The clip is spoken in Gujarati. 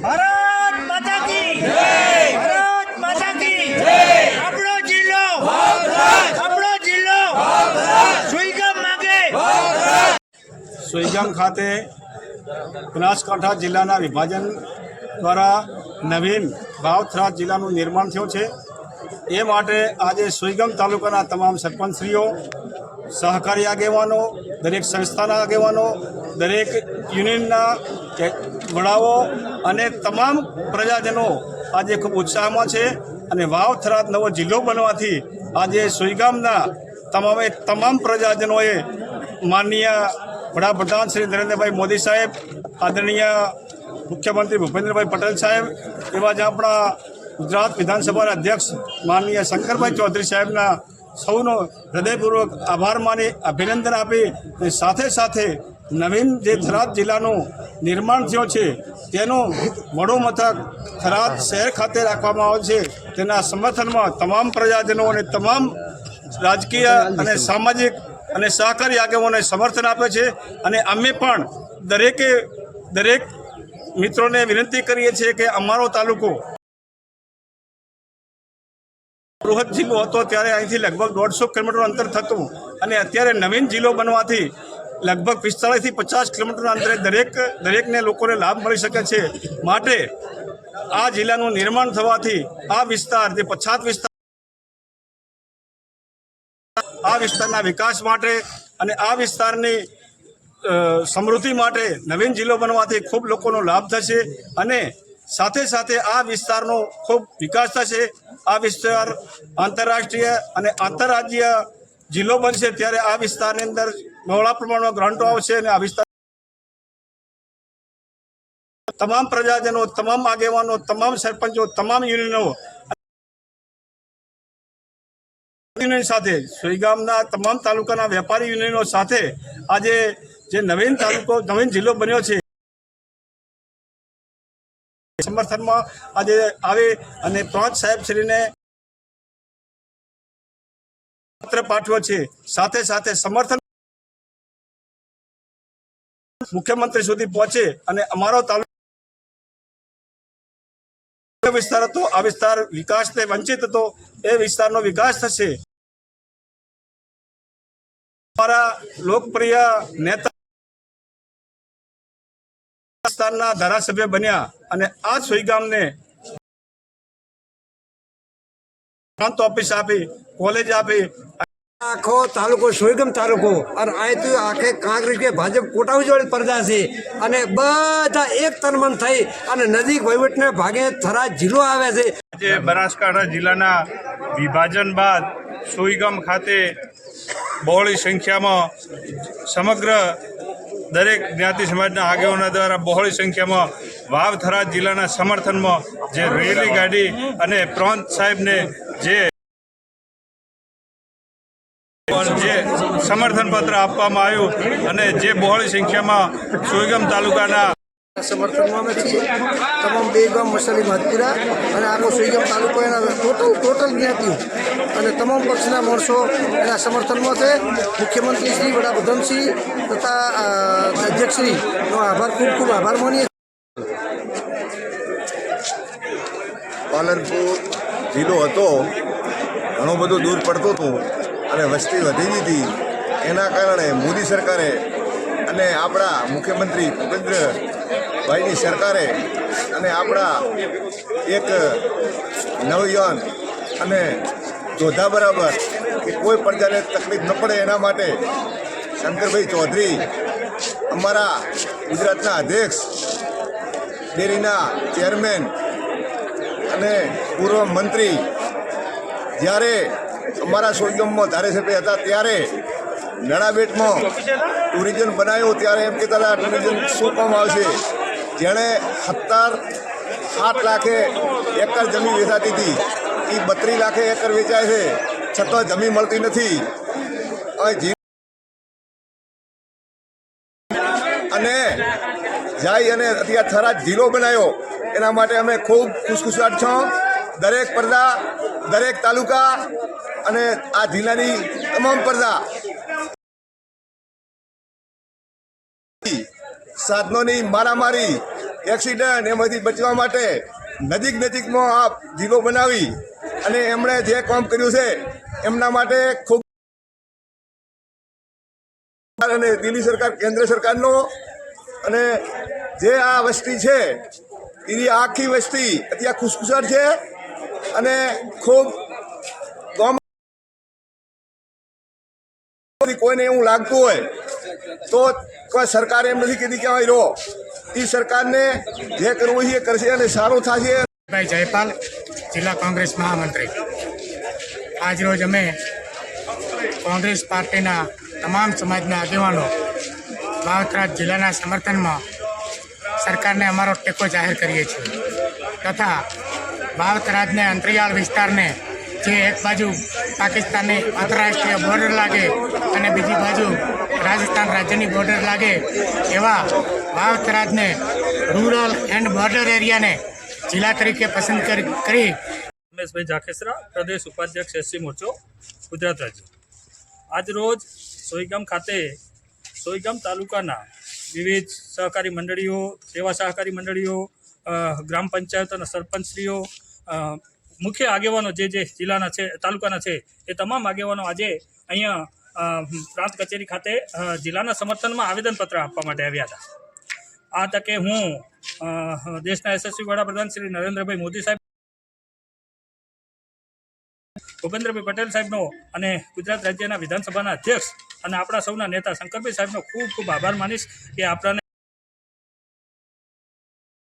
ભારત માતા કી ભારત માતા કી આપણો જિલ્લો સુઈગામ માગે। સુઈગામ ખાતે બનાસકાંઠા જિલ્લાના વિભાજન દ્વારા નવીન વાવ-થરાદ જિલ્લાનું નિર્માણ થયું છે। એ માટે આજે સુઈગામ તાલુકાના તમામ સરપંચશ્રીઓ, સહકારી આગેવાનો, દરેક સંસ્થાના આગેવાનો, દરેક યુનિયનના વડાઓ અને તમામ પ્રજાજનો આજે ખૂબ ઉત્સાહમાં છે અને વાવ-થરાદ નવો જિલ્લો બનવાથી આજે સુઈગામના તમામ પ્રજાજનોએ માનનીય વડાપ્રધાન શ્રી નરેન્દ્રભાઈ મોદી સાહેબ, આદરણીય મુખ્યમંત્રી ભૂપેન્દ્રભાઈ પટેલ સાહેબ, એવા જ આપણા ગુજરાત વિધાનસભાના અધ્યક્ષ માનનીય શંકરભાઈ ચૌધરી સાહેબના સૌનો હૃદયપૂર્વક આભાર માની અભિનંદન આપી સાથે સાથે નવીન જે થરાદ જિલ્લાનું નિર્માણ થયું છે તેનું વડું મથક થરાદ શહેર ખાતે રાખવામાં આવે છે। તેના સમર્થનમાં તમામ પ્રજાજનો અને તમામ રાજકીય અને સામાજિક અને સહકારી આગેવાનોને સમર્થન આપે છે અને અમે પણ દરેક મિત્રોને વિનંતી કરીએ છીએ કે અમારો તાલુકો બૃહદ જિલ્લો હતો ત્યારે અહીંથી લગભગ 150 કિલોમીટરનું અંતર થતું અને અત્યારે નવીન જિલ્લો બનવાથી લગભગ 45 થી 50 કિલોમીટરના અંતરે દરેકને લોકોને લાભ મળી શકે છે। માટે આ જિલ્લાનું નિર્માણ થવાથી આ વિસ્તાર જે પછાત વિસ્તારના વિકાસ માટે અને આ વિસ્તારની સમૃદ્ધિ માટે નવીન જિલ્લો બનવાથી ખૂબ લોકોનો લાભ થશે અને સાથે સાથે આ વિસ્તારનો ખૂબ વિકાસ થશે। આ વિસ્તાર આંતરરાષ્ટ્રીય અને આંતરરાજ્ય જિલ્લો બનશે ત્યારે આ વિસ્તારની અંદર બહોળા પ્રમાણમાં ગ્રાન્ટો આવશે અને આ વિસ્તાર તમામ પ્રજાજનો, તમામ આગેવાનો, તમામ સરપંચો, તમામ યુનિયન સાથે સુઈગામના તમામ તાલુકાના વેપારી યુનિયનો સાથે આજે જે નવીન જિલ્લો બન્યો છે સમર્થનમાં આજે આવે અને પ્રાંત સાહેબશ્રીને પત્ર પાઠવ્યો છે। સાથે સાથે સમર્થન મુખ્યમંત્રી સુધી પહોંચે અને અમારો તાલુકો વિસ્તાર હતો, આ વિસ્તાર વિકાસથી વંચિત હતો, એ વિસ્તારનો વિકાસ થશે। અમારા લોકપ્રિય નેતા વિસ્તારના ધારાસભ્ય બન્યા અને આ સુઈગામને પ્રાંત ઓફિસ આપી, કોલેજ આપી, આખો તાલુકો સુઈગામ તાલુકો અને અહીંથી આખે કાંકરેજ કે ભાજપ કોટાઉજોડી પડદા છે અને બધા એક તનમન થઈ અને નજીક વહીવટને ભાગે થરાદ જિલ્લો આવે છે। આજે બનાસકાંઠા જિલ્લાના વિભાજન બાદ સુઈગામ ખાતે બહોળી સંખ્યામાં સમગ્ર દરેક જ્ઞાતિ સમાજના આગેવાનો દ્વારા બહોળી સંખ્યામાં વાવ-થરાદ જિલ્લાના સમર્થનમાં જે રેલી ગાડી અને પ્રાંત સાહેબને જે સમર્થન પત્ર આપવામાં આવ્યું અને જે બહોળી સંખ્યામાં સુઈગામ તાલુકાના સમર્થનમાં અમે છીએ। તમામ બે ગામ મસાલી માધપુરા અને આખો સુઈગામ તાલુકો એના ટોટલ જ્ઞાતિઓ અને તમામ પક્ષના માણસો એના સમર્થનમાં છે। મુખ્યમંત્રી શ્રી, વડાપ્રધાનશ્રી તથા અધ્યક્ષશ્રીનો ખૂબ આભાર માનીએ। પાલનપુર જિલ્લો હતો, ઘણો બધો દૂર પડતો હતો અને વસ્તી વધી ગઈ હતી। એના કારણે મોદી સરકારે અને આપણા મુખ્યમંત્રી ભૂપેન્દ્રભાઈની સરકારે અને આપણા એક નવયુવાન અને જોધા બરાબર કે કોઈ પ્રજાને તકલીફ ન પડે એના માટે શંકરભાઈ ચૌધરી અમારા ગુજરાતના અધ્યક્ષ, ડેરીના ચેરમેન અને પૂર્વ મંત્રી જ્યારે અમારા સુઈગામમાં ધારાસભ્ય હતા ત્યારે નડાબેટમાં ટુરિઝમ બનાવ્યું ત્યારે એમ કહેતા હતા ટુરિઝમ શું કામ આવશે। જેણે 7 લાખે એકર જમીન વેચાતી હતી એ 32 લાખે એકર વેચાય છે, છતાં જમીન મળતી નથી। અને જાય અને અત્યારે થરાદ જિલ્લો બનાવ્યો એના માટે અમે ખૂબ ખુશખુશાલ છો। દરેક પ્રજા, દરેક તાલુકા અને આ જિલ્લાની તમામ પ્રજા સાધનોની મારામારી એક્સિડન્ટ એમાંથી બચવા માટે નજીકમાં આ જિલ્લો બનાવી અને એમણે જે કામ કર્યું છે એમના માટે ખૂબ અને દિલ્હી સરકાર કેન્દ્ર સરકારનો અને જે આ વસ્તી છે એની આખી વસ્તી અત્યારે ખુશખુશાલ છે અને ખૂબ કોઈને એવું લાગતું હોય તો કોઈ સરકારે એમ નથી કીધી કે અહીં રહો. એ સરકારને જે કરવું છે એ કરશે અને સારું થશે. ભાઈ જયપાલ, જિલ્લા કોંગ્રેસ મહામંત્રી. આજરોજ અમે કોંગ્રેસ પાર્ટીના તમામ સમાજના આગેવાનો વાવથરા જિલ્લાના સમર્થનમાં સરકારને અમારો ટેકો જાહેર કરીએ છીએ તથા વાવથરાજને અંતરિયાળ વિસ્તારને જે એક બાજુ પાકિસ્તાનની આંતરરાષ્ટ્રીય બોર્ડર લાગે અને બીજી બાજુ રાજસ્થાન રાજ્યની બોર્ડર લાગે એવા વાવથરાજને રૂરલ એન્ડ બોર્ડર એરિયાને જિલ્લા તરીકે પસંદ કરી રમેશભાઈ જાખેસરા, પ્રદેશ ઉપાધ્યક્ષ એસસી મોરચો, ગુજરાત રાજ્ય. આજ રોજ સોઈગામ ખાતે સોઈગામ તાલુકાના વિવિધ સહકારી મંડળીઓ, સેવા સહકારી મંડળીઓ, ગ્રામ પંચાયતોના સરપંચશ્રીઓ, મુખ્ય આગેવાનો જે જિલ્લાના છે, તાલુકાના છે, એ તમામ આગેવાનો આજે અહીંયા પ્રાંત કચેરી ખાતે જિલ્લાના સમર્થનમાં આવેદનપત્ર આપવા માટે આવ્યા હતા. આ તકે હું દેશના યશસ્વી વડાપ્રધાન શ્રી નરેન્દ્રભાઈ મોદી સાહેબ, ભૂપેન્દ્રભાઈ પટેલ સાહેબનો અને ગુજરાત રાજ્યના વિધાનસભાના અધ્યક્ષ અને આપણા સૌના નેતા શંકરભાઈ સાહેબનો ખૂબ ખૂબ આભાર માનીશ કે આપણને